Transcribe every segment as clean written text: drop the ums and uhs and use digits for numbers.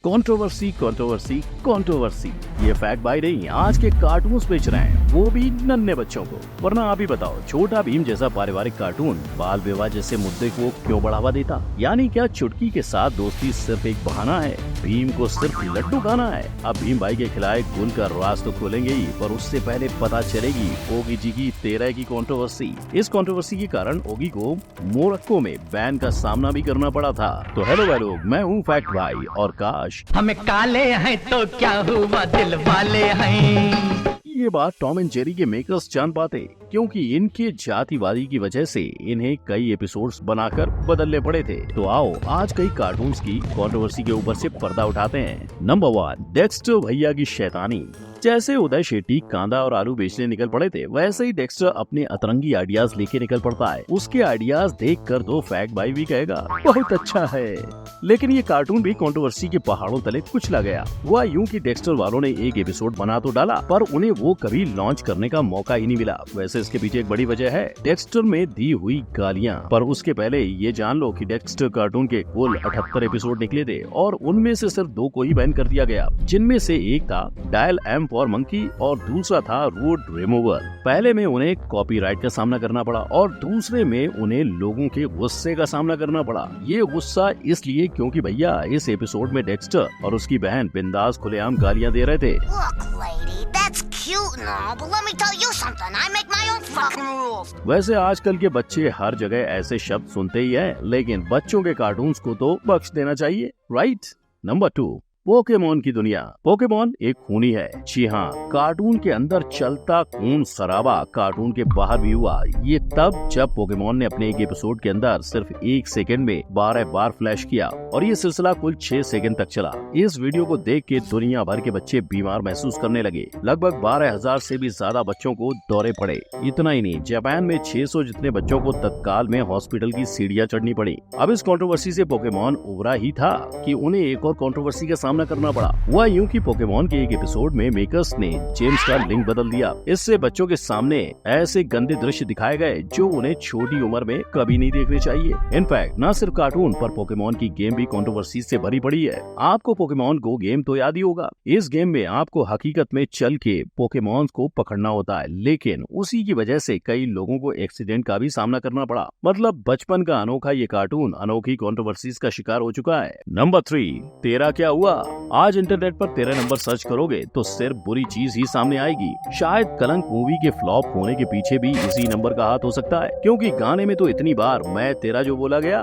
Controversy controversy controversy, ये fact bye नहीं, आज के कार्टून्स बेच रहे हैं, वो भी नन्हे बच्चों को। वरना आप ही बताओ, छोटा भीम जैसा पारिवारिक कार्टून बाल विवाह जैसे मुद्दे को क्यों बढ़ावा देता? यानी क्या चुटकी के साथ दोस्ती सिर्फ एक बहाना है? भीम को सिर्फ लड्डू खाना है? अब भीम भाई के खिलाए गुल का राज तो खोलेंगे ही, पर उससे पहले पता चलेगी ओगी जी की 13 की कंट्रोवर्सी। इस कंट्रोवर्सी के कारण ओगी को मोरक्को में बैन का सामना भी करना पड़ा था। तो हेलो भाई लोग, मैं हूँ फैक्ट भाई और काश हमें काले हैं तो क्या हुआ, दिल वाले हैं। ये बात टॉम एंड जेरी के मेकर्स जान पाते, क्योंकि इनके जातिवादी की वजह से इन्हें कई एपिसोड्स बनाकर बदलने पड़े थे। तो आओ आज कई कार्टून्स की कंट्रोवर्सी के ऊपर से पर्दा उठाते हैं। नंबर 1, डेक्स्टर भैया की शैतानी। जैसे उदय शेट्टी कांदा और आलू बेचने निकल पड़े थे, वैसे ही डेक्स्टर अपने अतरंगी आइडियाज लेके निकल पड़ता है। उसके आइडियाज देखकर तो फैक्ट भाई भी कहेगा बहुत अच्छा है। लेकिन ये कार्टून भी कंट्रोवर्सी के पहाड़ों तले कुचला गया। हुआ यूं कि डेक्स्टर वालों ने एक एपिसोड बना तो डाला, पर उन्हें वो कभी लॉन्च करने का मौका ही नहीं मिला। वैसे इसके पीछे एक बड़ी वजह है डेक्स्टर में दी हुई गालियां। पर उसके पहले ये जान लो कि डेक्स्टर कार्टून के कुल 78 एपिसोड निकले थे और उनमें से सिर्फ 2 को ही बैन कर दिया गया, जिनमें से एक था डायल एम फॉर मंकी और दूसरा था रूट रिमूवर। पहले में उन्हें कॉपीराइट का सामना करना पड़ा और दूसरे में उन्हें लोगों के गुस्से का सामना करना पड़ा। ये गुस्सा इसलिए क्योंकि भैया इस एपिसोड में डेक्स्टर और उसकी बहन बिंदास खुलेआम गालियां दे रहे थे। Look, lady, that's cute and all, but let me tell you something. I make my own fucking rules. वैसे आजकल के बच्चे हर जगह ऐसे शब्द सुनते ही हैं, लेकिन बच्चों के कार्टून्स को तो बख्श देना चाहिए, राइट? नंबर 2, पोकेमॉन की दुनिया। पोकेमॉन एक खूनी है। जी हाँ, कार्टून के अंदर चलता खून खराबा कार्टून के बाहर भी हुआ। ये तब जब पोकेमॉन ने अपने एक एपिसोड के अंदर सिर्फ 1 सेकंड में 12 बार फ्लैश किया और ये सिलसिला कुल 6 सेकंड तक चला। इस वीडियो को देख के दुनिया भर के बच्चे बीमार महसूस करने लगे। लगभग 12,000 से भी ज्यादा बच्चों को दौरे पड़े। इतना ही नहीं, जापान में 600 जितने बच्चों को तत्काल में हॉस्पिटल की सीढ़ियाँ चढ़नी पड़ी। अब इस कंट्रोवर्सी से पोकेमॉन उभरा ही था कि उन्हें एक और कंट्रोवर्सी का सामना करना पड़ा। हुआ यूं कि पोकेमॉन के एक एपिसोड में मेकर्स ने जेम्स का लिंक बदल दिया। इससे बच्चों के सामने ऐसे गंदे दृश्य दिखाए गए जो उन्हें छोटी उम्र में कभी नहीं देखने चाहिए। इनफैक्ट न सिर्फ कार्टून पर पोकेमॉन की गेम भी कंट्रोवर्सी से भरी पड़ी है। आपको पोकेमॉन गो गेम तो याद ही होगा। इस गेम में आपको हकीकत में चल के पोकेमॉन को पकड़ना होता है, लेकिन उसी की वजह से कई लोगों को एक्सीडेंट का भी सामना करना पड़ा। मतलब बचपन का अनोखा ये कार्टून अनोखी कंट्रोवर्सीज का शिकार हो चुका है। नंबर 3, 13 क्या हुआ। आज इंटरनेट पर 13 नंबर सर्च करोगे तो सिर्फ बुरी चीज ही सामने आएगी। शायद कलंक मूवी के फ्लॉप होने के पीछे भी इसी नंबर का हाथ हो सकता है, क्योंकि गाने में तो इतनी बार मैं तेरा जो बोला गया।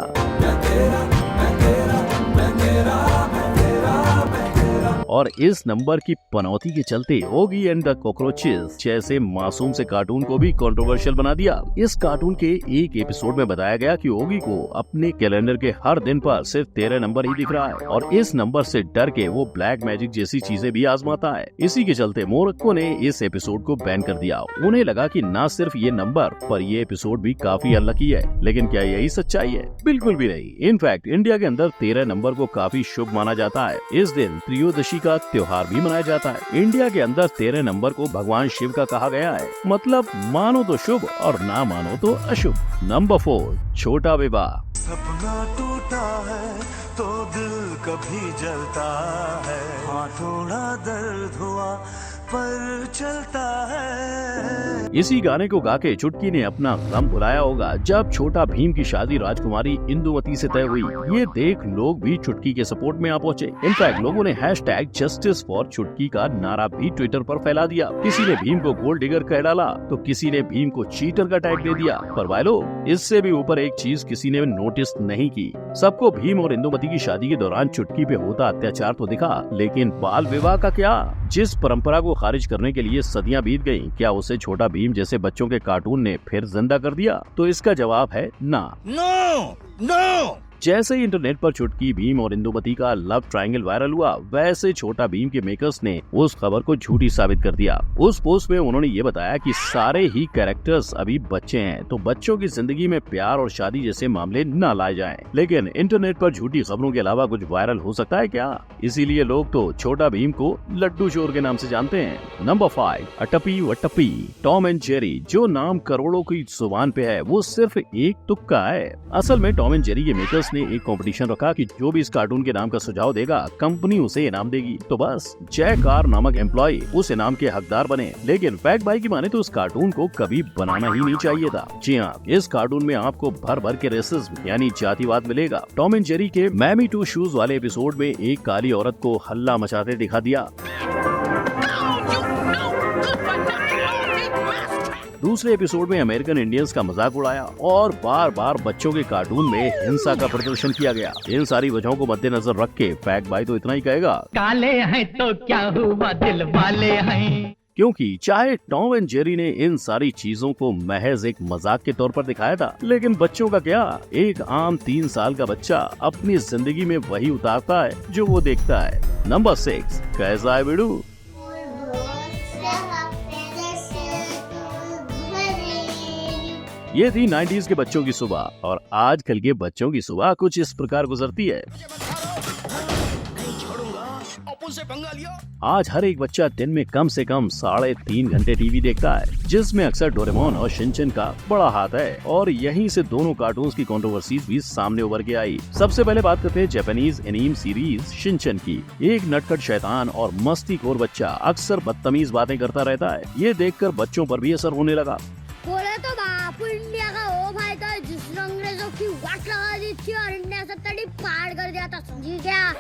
और इस नंबर की पनौती के चलते ओगी एंड द कॉकरोचेस जैसे मासूम से कार्टून को भी कंट्रोवर्शियल बना दिया। इस कार्टून के एक एपिसोड में बताया गया कि ओगी को अपने कैलेंडर के हर दिन पर सिर्फ 13 नंबर ही दिख रहा है और इस नंबर से डर के वो ब्लैक मैजिक जैसी चीजें भी आजमाता है। इसी के चलते मोरक्को ने इस एपिसोड को बैन कर दिया। उन्हें लगा कि न सिर्फ ये नंबर पर ये एपिसोड भी काफी अनलकी है। लेकिन क्या यही सच्चाई है? बिल्कुल भी नहीं। इनफैक्ट इंडिया के अंदर 13 नंबर को काफी शुभ माना जाता है। इस दिन त्रयोदशी का त्योहार भी मनाया जाता है। इंडिया के अंदर 13 नंबर को भगवान शिव का कहा गया है। मतलब मानो तो शुभ और ना मानो तो अशुभ। नंबर 4, छोटा विवाह। सपना टूटा है तो दिल कभी जलता है, हाँ थोड़ा दर्द हुआ पर चलता है। इसी गाने को गा के चुटकी ने अपना गम भुलाया होगा जब छोटा भीम की शादी राजकुमारी इंदुमती से तय हुई। ये देख लोग भी चुटकी के सपोर्ट में आ पहुंचे। इनफैक्ट लोगों ने #जस्टिस फॉर चुटकी का नारा भी ट्विटर पर फैला दिया। किसी ने भीम को गोल्ड डिगर कह डाला तो किसी ने भीम को चीटर का टैग दे दिया। पर भाई लोग, इससे भी ऊपर एक चीज किसी ने नोटिस नहीं की। सबको भीम और इंदुमती की शादी के दौरान चुटकी पे होता अत्याचार तो दिखा, लेकिन बाल विवाह का क्या? जिस परंपरा को खारिज करने के लिए सदियां बीत गईं, क्या उसे छोटा भीम जैसे बच्चों के कार्टून ने फिर जिंदा कर दिया? तो इसका जवाब है ना। नो। जैसे ही इंटरनेट पर चुटकी, भीम और इंदुमती का लव ट्रायंगल वायरल हुआ, वैसे छोटा भीम के मेकर्स ने उस खबर को झूठी साबित कर दिया। उस पोस्ट में उन्होंने ये बताया कि सारे ही कैरेक्टर्स अभी बच्चे हैं, तो बच्चों की जिंदगी में प्यार और शादी जैसे मामले न लाए जाएं। लेकिन इंटरनेट पर झूठी खबरों के अलावा कुछ वायरल हो सकता है क्या? इसीलिए लोग तो छोटा भीम को लड्डू चोर के नाम से जानते हैं। नंबर 5, अटपी वटपी। टॉम एंड जेरी जो नाम करोड़ों की जुबान पे है, वो सिर्फ एक तुक्का है। असल में टॉम एंड जेरी के मेकर्स ने एक कंपटीशन रखा कि जो भी इस कार्टून के नाम का सुझाव देगा कंपनी उसे इनाम देगी। तो बस जय कार नामक एम्प्लॉय उस इनाम के हकदार बने। लेकिन फैक्ट भाई की माने तो इस कार्टून को कभी बनाना ही नहीं चाहिए था। जी हाँ, इस कार्टून में आपको भर भर के रेसिज्म यानी जातिवाद मिलेगा। टॉम एंड जेरी के मैमी टू शूज वाले एपिसोड में एक काली औरत को हल्ला मचाते दिखा दिया। दूसरे एपिसोड में अमेरिकन इंडियंस का मजाक उड़ाया और बार बार बच्चों के कार्टून में हिंसा का प्रदर्शन किया गया। इन सारी वजहों को मद्देनजर रख के फैक्ट भाई तो इतना ही कहेगा, काले हैं तो क्या हुआ दिल वाले हैं। क्योंकि चाहे टॉम एंड जेरी ने इन सारी चीजों को महज एक मजाक के तौर पर दिखाया था, लेकिन बच्चों का क्या, एक आम 3 साल का बच्चा अपनी जिंदगी में वही उतारता है जो वो देखता है। नंबर 6, कैसा है बिडू? ये थी 90s के बच्चों की सुबह और आजकल के बच्चों की सुबह कुछ इस प्रकार गुजरती है। आज हर एक बच्चा दिन में कम से कम 3.5 घंटे टीवी देखता है, जिसमें अक्सर डोरेमोन और शिनचैन का बड़ा हाथ है। और यहीं से दोनों कार्टून्स की कंट्रोवर्सीज भी सामने उभर के आई। सबसे पहले बात करते हैं जापानीज एनीम सीरीज शिनचैन की। एक नटखट शैतान और मस्तीखोर बच्चा अक्सर बदतमीज बातें करता रहता है। ये देखकर बच्चों पर भी असर होने लगा। बोले तो बापू इंडिया का वो भाई था जिसने अंग्रेजों की वाट लगा दी थी और इंडिया से तड़ी पार कर दिया था, समझी क्या?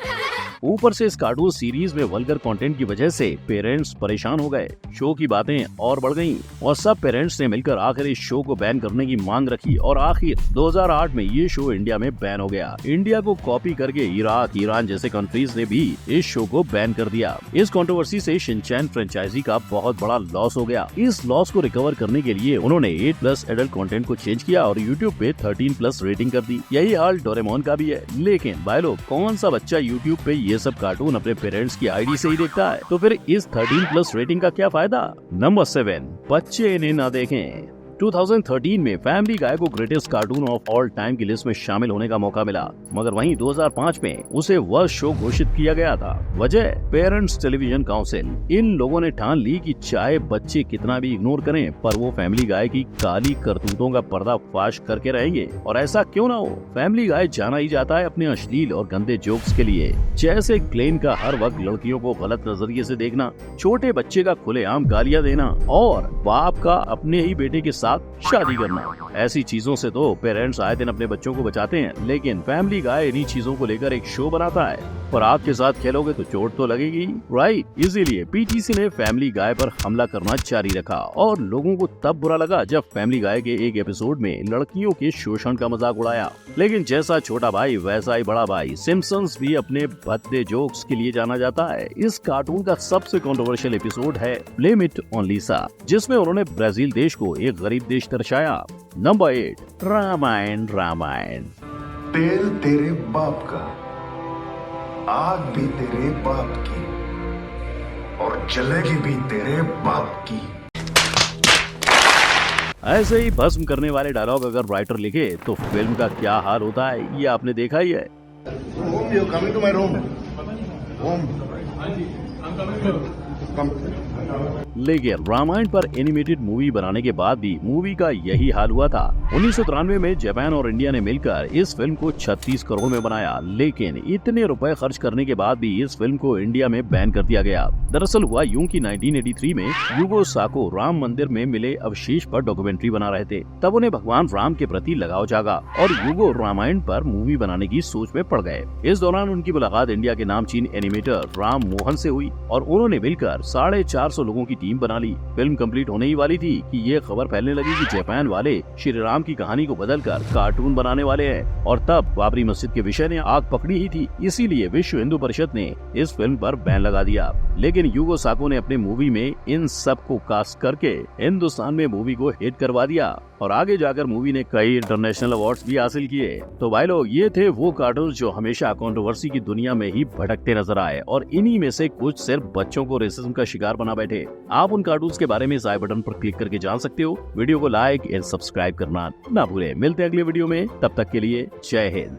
ऊपर से इस कार्टून सीरीज में वल्गर कंटेंट की वजह से पेरेंट्स परेशान हो गए। शो की बातें और बढ़ गईं और सब पेरेंट्स ने मिलकर आखिर इस शो को बैन करने की मांग रखी और आखिर 2008 में ये शो इंडिया में बैन हो गया। इंडिया को कॉपी करके इराक, ईरान जैसे कंट्रीज ने भी इस शो को बैन कर दिया। इस कंट्रोवर्सी से शिनचैन फ्रेंचाइजी का बहुत बड़ा लॉस हो गया। इस लॉस को रिकवर करने के लिए उन्होंने 8+ एडल्ट कंटेंट को चेंज किया और YouTube पे 13+ रेटिंग कर दी। यही हाल डोरेमोन का भी है। लेकिन भाई लोग, कौन सा बच्चा YouTube पे ये सब कार्टून अपने पेरेंट्स की आईडी से ही देखता है? तो फिर इस 13+ रेटिंग का क्या फायदा? नंबर 7, बच्चे इन्हें ना देखें। 2013 में फैमिली गाय को greatest cartoon of all time की लिस्ट में शामिल होने का मौका मिला, मगर वहीं 2005 में उसे वर्स्ट शो घोषित किया गया था। वजह पेरेंट्स टेलीविजन काउंसिल। इन लोगों ने ठान ली कि चाहे बच्चे कितना भी इग्नोर करें, पर वो फैमिली गाय की काली करतूतों का पर्दाफाश करके रहेंगे। और ऐसा क्यों ना हो, फैमिली गाय जाना ही जाता है अपने अश्लील और गंदे जोक्स के लिए, जैसे क्लेन का हर वक्त लड़कियों को गलत नजरिए से देखना, छोटे बच्चे का खुलेआम गालियां देना और बाप का अपने ही बेटे के साथ शादी करना। ऐसी चीजों से तो पेरेंट्स आए दिन अपने बच्चों को बचाते हैं, लेकिन फैमिली गाय इन्हीं चीजों को लेकर एक शो बनाता है। पर आग के साथ खेलोगे तो चोट तो लगेगी, राइट? इसीलिए पीटीसी ने फैमिली गाय पर हमला करना जारी रखा और लोगों को तब बुरा लगा जब फैमिली गाय के एक एपिसोड में लड़कियों के शोषण का मजाक उड़ाया। लेकिन जैसा छोटा भाई वैसा ही बड़ा भाई, सिम्पसन्स भी अपने भद्दे जोक्स के लिए जाना जाता है। इस कार्टून का सबसे कंट्रोवर्शियल एपिसोड है ब्लेम इट ऑन लीसा, जिसमें उन्होंने ब्राजील देश को एक गरीब देश दर्शाया। नंबर 8, रामायण। तेल तेरे बाप का, आग भी तेरे बाप की और जलेगी भी तेरे बाप की। ऐसे ही भस्म करने वाले डायलॉग अगर राइटर लिखे तो फिल्म का क्या हाल होता है, ये आपने देखा ही है। Home, you coming to my room? Home. Come. लेकिन रामायण पर एनिमेटेड मूवी बनाने के बाद भी मूवी का यही हाल हुआ था। 1993 में जापान और इंडिया ने मिलकर इस फिल्म को 36 करोड़ में बनाया, लेकिन इतने रुपए खर्च करने के बाद भी इस फिल्म को इंडिया में बैन कर दिया गया। दरअसल हुआ यूं कि 1983 में युगो साको राम मंदिर में मिले अवशेष पर डॉक्यूमेंट्री बना रहे थे। तब उन्हें भगवान राम के प्रति लगाव जागा और युगो रामायण पर मूवी बनाने की सोच में पड़ गए। इस दौरान उनकी मुलाकात इंडिया के नामचीन एनिमेटर राम मोहन से हुई और उन्होंने मिलकर 450 लोगों की टीम बना ली। फिल्म कंप्लीट होने ही वाली थी कि ये खबर फैलने लगी कि जापान वाले श्री राम की कहानी को बदलकर कार्टून बनाने वाले हैं और तब बाबरी मस्जिद के विषय ने आग पकड़ी ही थी। इसीलिए विश्व हिंदू परिषद ने इस फिल्म पर बैन लगा दिया। लेकिन युगो साको ने अपने मूवी में इन सब को कास्ट करके हिंदुस्तान में मूवी को हिट करवा दिया और आगे जाकर मूवी ने कई इंटरनेशनल अवार्ड्स भी हासिल किए। तो भाई लोग, ये थे वो कार्टून जो हमेशा कंट्रोवर्सी की दुनिया में ही भटकते नजर आए और इन्हीं में से कुछ सिर्फ बच्चों को रेसिज्म का शिकार बना बैठे। आप उन कार्टून्स के बारे में इस आई बटन पर क्लिक करके जान सकते हो। वीडियो को लाइक एंड सब्सक्राइब करना ना भूलें। मिलते हैं अगले वीडियो में, तब तक के लिए जय हिंद।